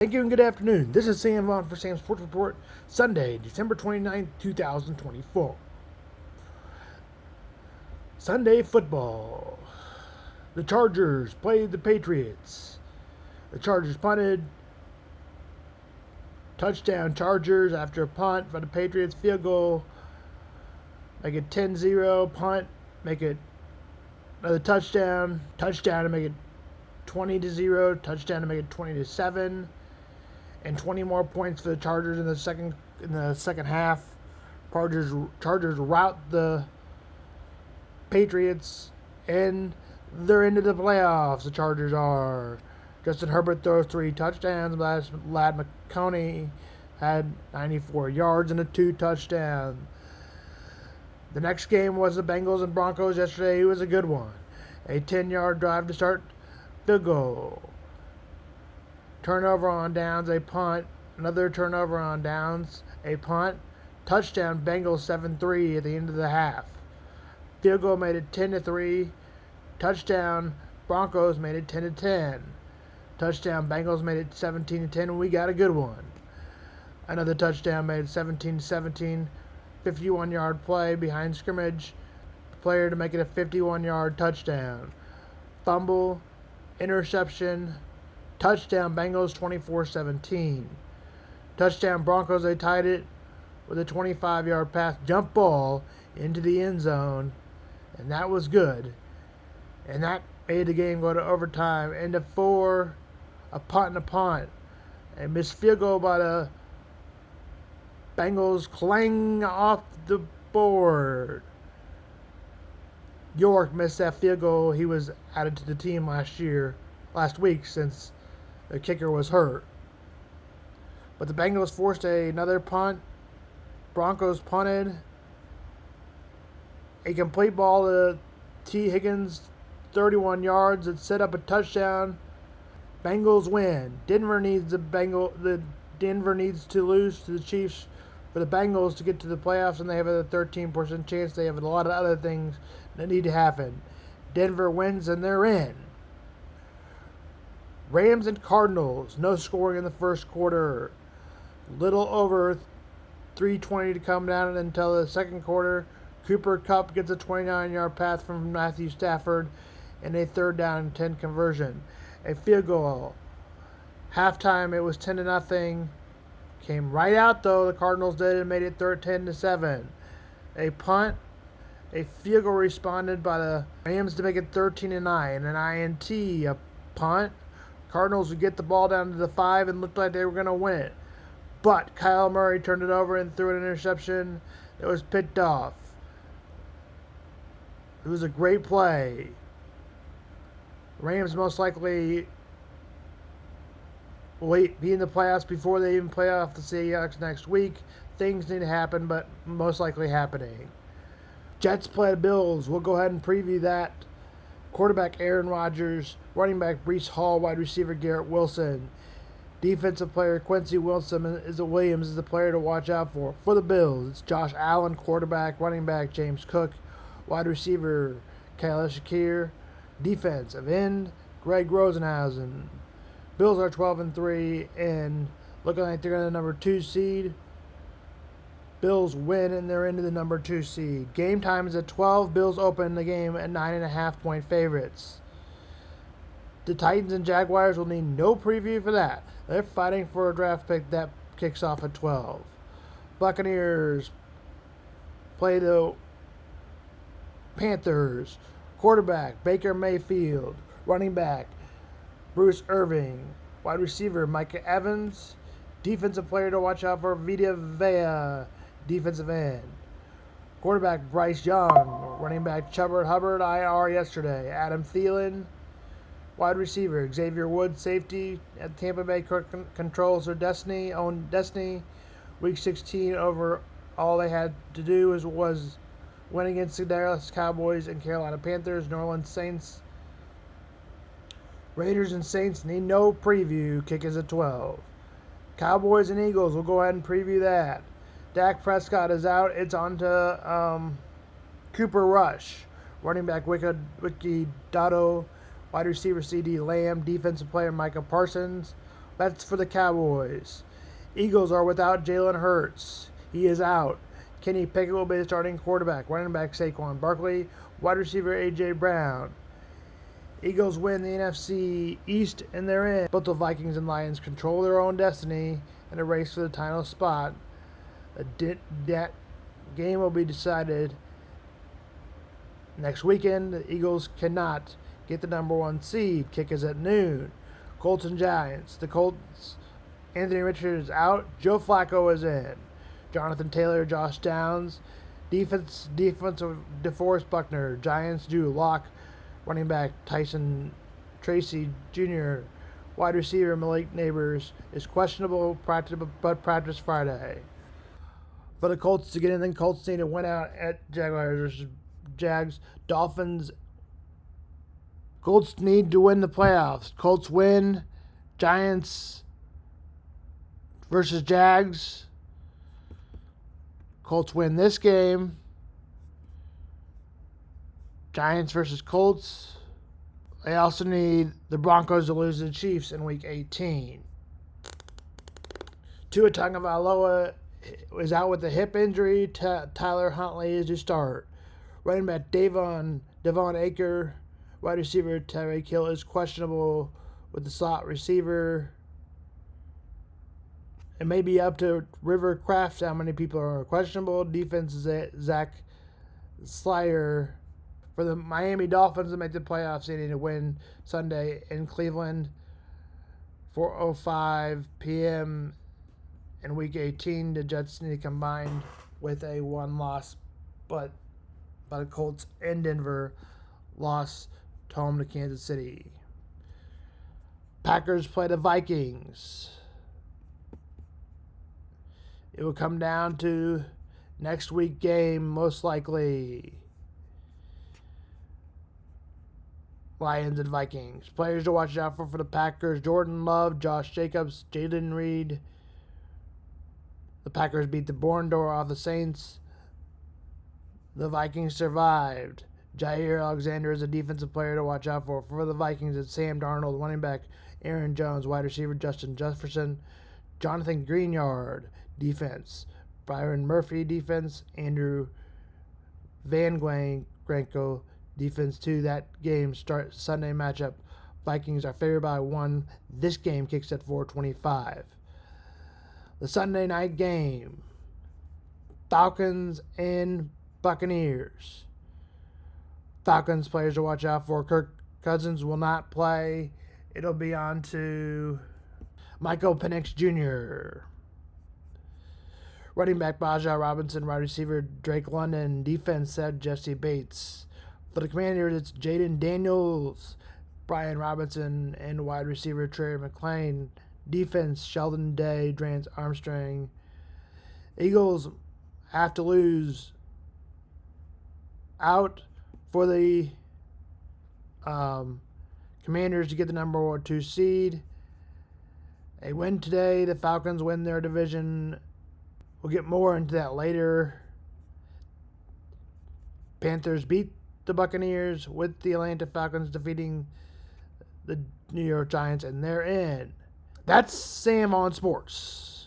Thank you and good afternoon. This is Sam Vaughn for Sam's Sports Report, Sunday, December 29th, 2024. Sunday football. The Chargers played the Patriots. The Chargers punted. Touchdown Chargers after a punt for the Patriots. Field goal. Make it 10-0. Punt. Make it another touchdown. Touchdown to make it 20-0. Touchdown to make it 20-7. And 20 more points for the Chargers in the second half. Chargers rout the Patriots, and they're into the playoffs. The Chargers are. Justin Herbert throws 3 touchdowns. Lad McCowney had 94 yards and a 2 touchdown. The next game was the Bengals and Broncos yesterday. It was a good one. A 10-yard drive to start. Field goal. Turnover on downs, a punt. Another turnover on downs, a punt. Touchdown, Bengals 7-3 at the end of the half. Field goal made it 10-3. Touchdown, Broncos made it 10-10. Touchdown, Bengals made it 17-10, and we got a good one. Another touchdown made it 17-17. 51-yard play behind scrimmage. Player to make it a 51-yard touchdown. Fumble, interception. Touchdown, Bengals 24-17. Touchdown, Broncos, they tied it with a 25-yard pass jump ball into the end zone, and that was good. And that made the game go to overtime. Into 4, a punt and a punt. A missed field goal by the Bengals, clang off the board. York missed that field goal. He was added to the team last week since the kicker was hurt. But the Bengals forced another punt. Broncos punted. A complete ball to T. Higgins, 31 yards. It set up a touchdown. Bengals win. Denver needs to lose to the Chiefs for the Bengals to get to the playoffs, and they have a 13% chance. They have a lot of other things that need to happen. Denver wins, and they're in. Rams and Cardinals, no scoring in the first quarter. Little over 3:20 to come down until the second quarter. Cooper Kupp gets a 29-yard pass from Matthew Stafford and a 3rd down and 10 conversion. A field goal. Halftime, it was 10-0. Came right out, though. The Cardinals did and made it 10-7. A punt. A field goal responded by the Rams to make it 13-9. An INT, a punt. Cardinals would get the ball down to the 5 and looked like they were going to win it. But Kyle Murray turned it over and threw an interception that was picked off. It was a great play. Rams most likely will be in the playoffs before they even play off the Seahawks next week. Things need to happen, but most likely happening. Jets play the Bills. We'll go ahead and preview that. Quarterback Aaron Rodgers, running back Breece Hall, wide receiver Garrett Wilson. Defensive player Quincy Williams is the player to watch out for. For the Bills, it's Josh Allen, quarterback, running back James Cook, wide receiver Khalil Shakir, defensive end Greg Rosenhausen. Bills are 12-3 and looking like they're in the number 2 seed. Bills win, and they're into the number 2 seed. Game time is at 12. Bills open the game at 9.5-point favorites. The Titans and Jaguars will need no preview for that. They're fighting for a draft pick that kicks off at 12. Buccaneers play the Panthers. Quarterback Baker Mayfield. Running back Bruce Irving. Wide receiver Micah Evans. Defensive player to watch out for Vita Vea. Defensive end. Quarterback Bryce Young. Running back Chuba Hubbard, IR yesterday. Adam Thielen. Wide receiver Xavier Woods, safety at Tampa Bay controls their own destiny. Week 16 over, all they had to do was win against the Dallas Cowboys and Carolina Panthers. New Orleans Saints. Raiders and Saints need no preview. Kick is at 12. Cowboys and Eagles, we'll go ahead and preview that. Dak Prescott is out. It's on to Cooper Rush. Running back Wiki Dotto. Wide receiver C.D. Lamb. Defensive player Micah Parsons. That's for the Cowboys. Eagles are without Jalen Hurts. He is out. Kenny Pickett will be the starting quarterback. Running back Saquon Barkley. Wide receiver A.J. Brown. Eagles win the NFC East and they're in. Both the Vikings and Lions control their own destiny in a race for the title spot. That game will be decided next weekend. The Eagles cannot get the number one seed. Kick is at noon. Colts and Giants. The Colts, Anthony Richards is out. Joe Flacco is in. Jonathan Taylor, Josh Downs. Defensive DeForest Buckner. Giants, Drew Lock. Running back Tyson Tracy Jr. Wide receiver Malik Neighbors is questionable, but practice Friday. For the Colts to get anything, Colts need to win out at Jaguars versus Jags. Dolphins. Colts need to win the playoffs. Colts win. Giants versus Jags. Colts win this game. Giants versus Colts. They also need the Broncos to lose to the Chiefs in Week 18. Tua Tagovailoa is out with a hip injury. Tyler Huntley is to start. Running back Devon Aker. Wide receiver Tyreek Hill is questionable with the slot receiver. It may be up to River Kraft how many people are questionable. Defense is Zach Slider. For the Miami Dolphins to make the playoffs, they need to win Sunday in Cleveland, 4:05 p.m. in Week 18. The Jets need to combine with a one loss, but the Colts and Denver lost home to Kansas City. Packers play the Vikings. It will come down to next week game, most likely. Lions and Vikings. Players to watch out for the Packers: Jordan Love, Josh Jacobs, Jalen Reed. The Packers beat the barn door off the Saints. The Vikings survived. Jair Alexander is a defensive player to watch out for. For the Vikings, it's Sam Darnold, running back Aaron Jones, wide receiver Justin Jefferson, Jonathan Greenyard, defense, Byron Murphy, defense, Andrew Van Granko, defense. To that game start Sunday matchup. Vikings are favored by 1. This game kicks at 4:25. The Sunday night game. Falcons and Buccaneers. Falcons players to watch out for. Kirk Cousins will not play. It'll be on to Michael Penix Jr. Running back Baja Robinson, wide receiver Drake London, defense said Jesse Bates. For the Commanders, it's Jaden Daniels, Brian Robinson, and wide receiver Trey McClain. Defense Sheldon Day, Drance Armstrong. Eagles have to lose out for the Commanders to get the number 2 seed. A win today, the Falcons win their division. We'll get more into that later. Panthers beat the Buccaneers with the Atlanta Falcons defeating the New York Giants, and they're in. That's Sam on Sports.